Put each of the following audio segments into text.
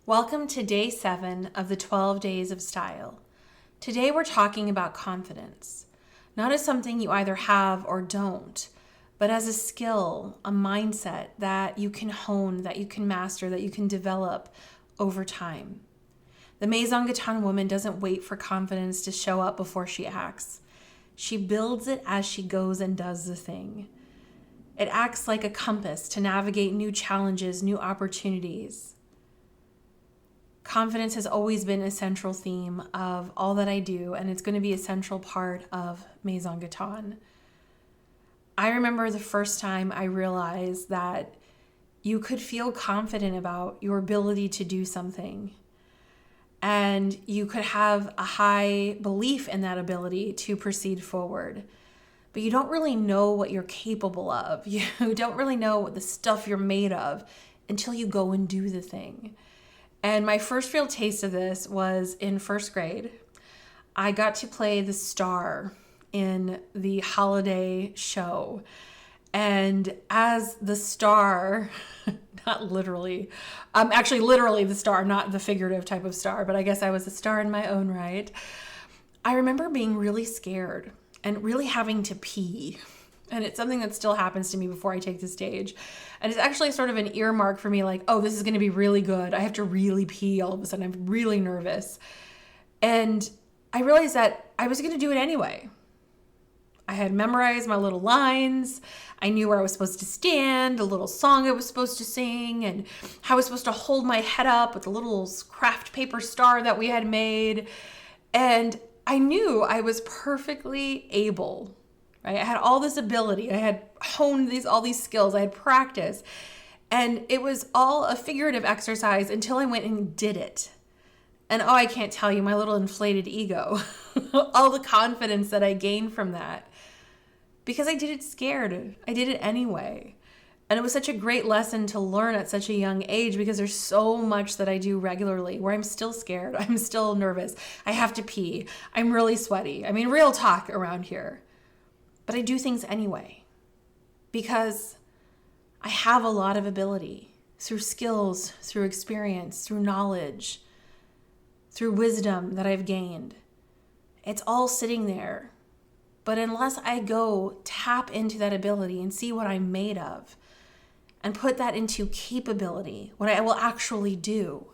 Welcome to day 7 of the 12 Days of Style. Today we're talking about confidence, not as something you either have or don't, but as a skill, a mindset that you can hone, that you can master, that you can develop over time. The Maison Guitane woman doesn't wait for confidence to show up before she acts. She builds it as she goes and does the thing. It acts like a compass to navigate new challenges, new opportunities. Confidence has always been a central theme of all that I do, and it's going to be a central part of Maison Guitane. I remember the first time I realized that you could feel confident about your ability to do something, and you could have a high belief in that ability to proceed forward. But you don't really know what you're capable of. You don't really know what the stuff you're made of until you go and do the thing. And my first real taste of this was in first grade. I got to play the star in the holiday show. And as the star, not literally, actually literally the star, not the figurative type of star, but I guess I was a star in my own right. I remember being really scared and really having to pee. And it's something that still happens to me before I take the stage. And it's actually sort of an earmark for me, like, oh, this is going to be really good. I have to really pee all of a sudden. I'm really nervous. And I realized that I was going to do it anyway. I had memorized my little lines. I knew where I was supposed to stand, a little song I was supposed to sing, and how I was supposed to hold my head up with the little craft paper star that we had made. And I knew I was perfectly able. Right? I had all this ability. I had honed all these skills. I had practice. And it was all a figurative exercise until I went and did it. And oh, I can't tell you, my little inflated ego, all the confidence that I gained from that. Because I did it scared. I did it anyway. And it was such a great lesson to learn at such a young age because there's so much that I do regularly where I'm still scared. I'm still nervous. I have to pee. I'm really sweaty. I mean, real talk around here. But I do things anyway because I have a lot of ability through skills, through experience, through knowledge, through wisdom that I've gained. It's all sitting there. But unless I go tap into that ability and see what I'm made of and put that into capability, what I will actually do,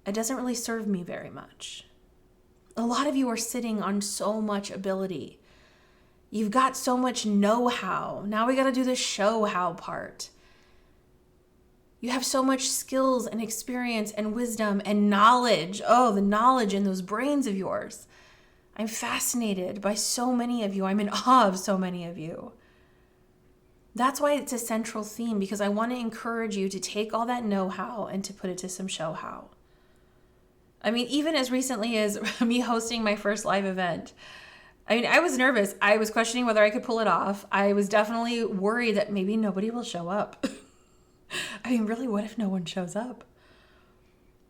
it doesn't really serve me very much. A lot of you are sitting on so much ability. You've got so much know-how. Now we got to do the show-how part. You have so much skills and experience and wisdom and knowledge. Oh, the knowledge in those brains of yours. I'm fascinated by so many of you. I'm in awe of so many of you. That's why it's a central theme, because I want to encourage you to take all that know-how and to put it to some show-how. I mean, even as recently as me hosting my first live event, I was nervous. I was questioning whether I could pull it off. I was definitely worried that maybe nobody will show up. I mean, really, what if no one shows up?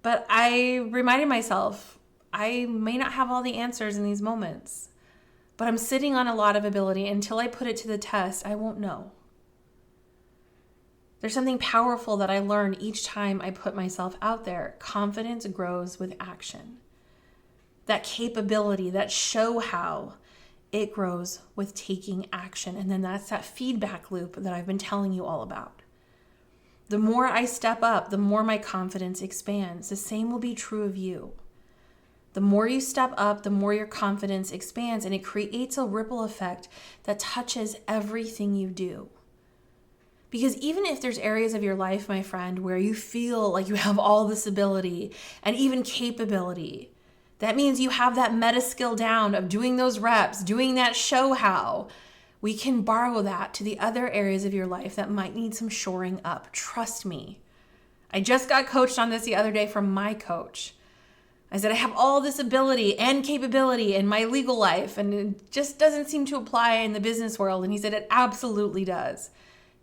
But I reminded myself, I may not have all the answers in these moments, but I'm sitting on a lot of ability. Until I put it to the test, I won't know. There's something powerful that I learn each time I put myself out there. Confidence grows with action. That capability, that show-how, it grows with taking action. And then that's that feedback loop that I've been telling you all about. The more I step up, the more my confidence expands. The same will be true of you. The more you step up, the more your confidence expands, and it creates a ripple effect that touches everything you do. Because even if there's areas of your life, my friend, where you feel like you have all this ability and even capability, that means you have that meta skill down of doing those reps, doing that show how. We can borrow that to the other areas of your life that might need some shoring up. Trust me. I just got coached on this the other day from my coach. I said, I have all this ability and capability in my legal life, and it just doesn't seem to apply in the business world. And he said, it absolutely does.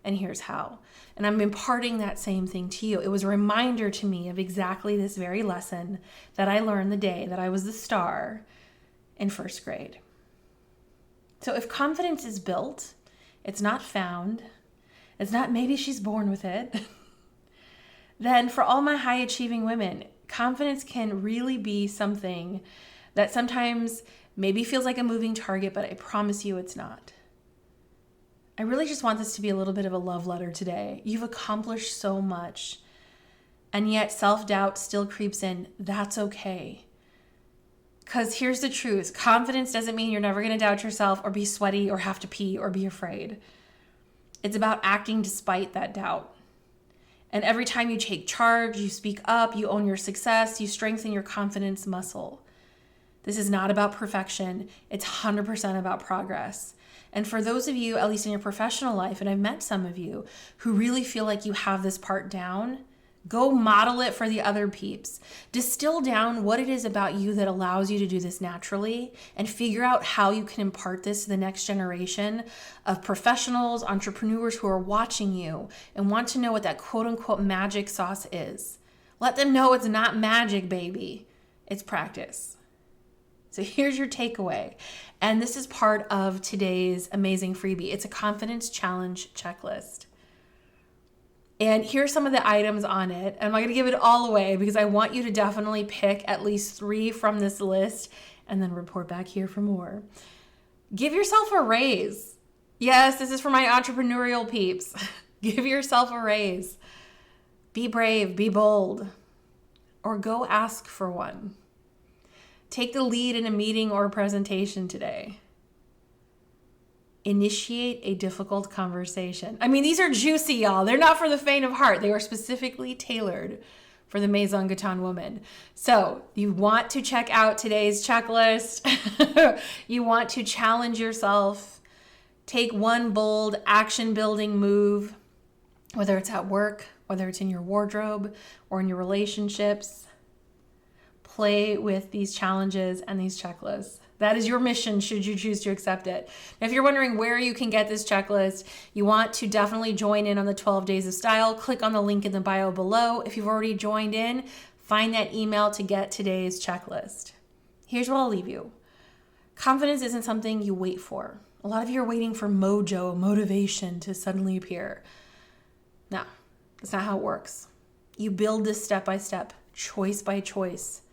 And here's how. And I'm imparting that same thing to you. It was a reminder to me of exactly this very lesson that I learned the day that I was the star in first grade. So if confidence is built, it's not found, it's not maybe she's born with it, then for all my high achieving women, confidence can really be something that sometimes maybe feels like a moving target, but I promise you it's not. I really just want this to be a little bit of a love letter today. You've accomplished so much, and yet self-doubt still creeps in. That's okay. Because here's the truth. Confidence doesn't mean you're never going to doubt yourself or be sweaty or have to pee or be afraid. It's about acting despite that doubt. And every time you take charge, you speak up, you own your success, you strengthen your confidence muscle. This is not about perfection. It's 100% about progress. And for those of you, at least in your professional life, and I've met some of you who really feel like you have this part down, go model it for the other peeps. Distill down what it is about you that allows you to do this naturally and figure out how you can impart this to the next generation of professionals, entrepreneurs who are watching you and want to know what that quote unquote magic sauce is. Let them know it's not magic, baby. It's practice. So here's your takeaway. And this is part of today's amazing freebie. It's a confidence challenge checklist. And here's some of the items on it. I'm not going to give it all away because I want you to definitely pick at least 3 from this list and then report back here for more. Give yourself a raise. Yes, this is for my entrepreneurial peeps. Give yourself a raise. Be brave, be bold, or go ask for one. Take the lead in a meeting or a presentation today. Initiate a difficult conversation. I mean, these are juicy, y'all. They're not for the faint of heart. They were specifically tailored for the Maison Guitane woman. So you want to check out today's checklist. You want to challenge yourself. Take one bold action-building move, whether it's at work, whether it's in your wardrobe or in your relationships. Play with these challenges and these checklists. That is your mission should you choose to accept it. Now, if you're wondering where you can get this checklist, you want to definitely join in on the 12 Days of Style. Click on the link in the bio below. If you've already joined in, find that email to get today's checklist. Here's what I'll leave you. Confidence isn't something you wait for. A lot of you are waiting for mojo, motivation to suddenly appear. No, that's not how it works. You build this step by step, choice by choice.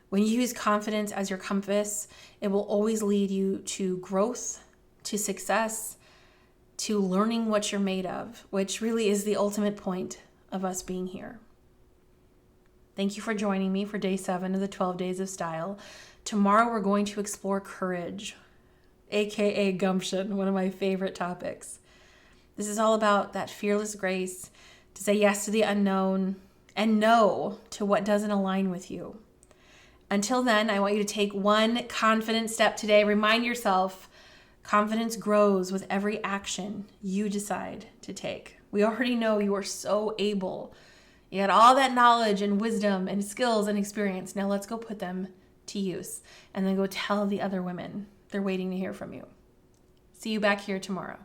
When you use confidence as your compass, it will always lead you to growth, to success, to learning what you're made of, which really is the ultimate point of us being here. Thank you for joining me for day 7 of the 12 Days of Style. Tomorrow we're going to explore courage, aka gumption, one of my favorite topics. This is all about that fearless grace to say yes to the unknown and no to what doesn't align with you. Until then, I want you to take one confident step today. Remind yourself, confidence grows with every action you decide to take. We already know you are so able. You had all that knowledge and wisdom and skills and experience. Now let's go put them to use and then go tell the other women. They're waiting to hear from you. See you back here tomorrow.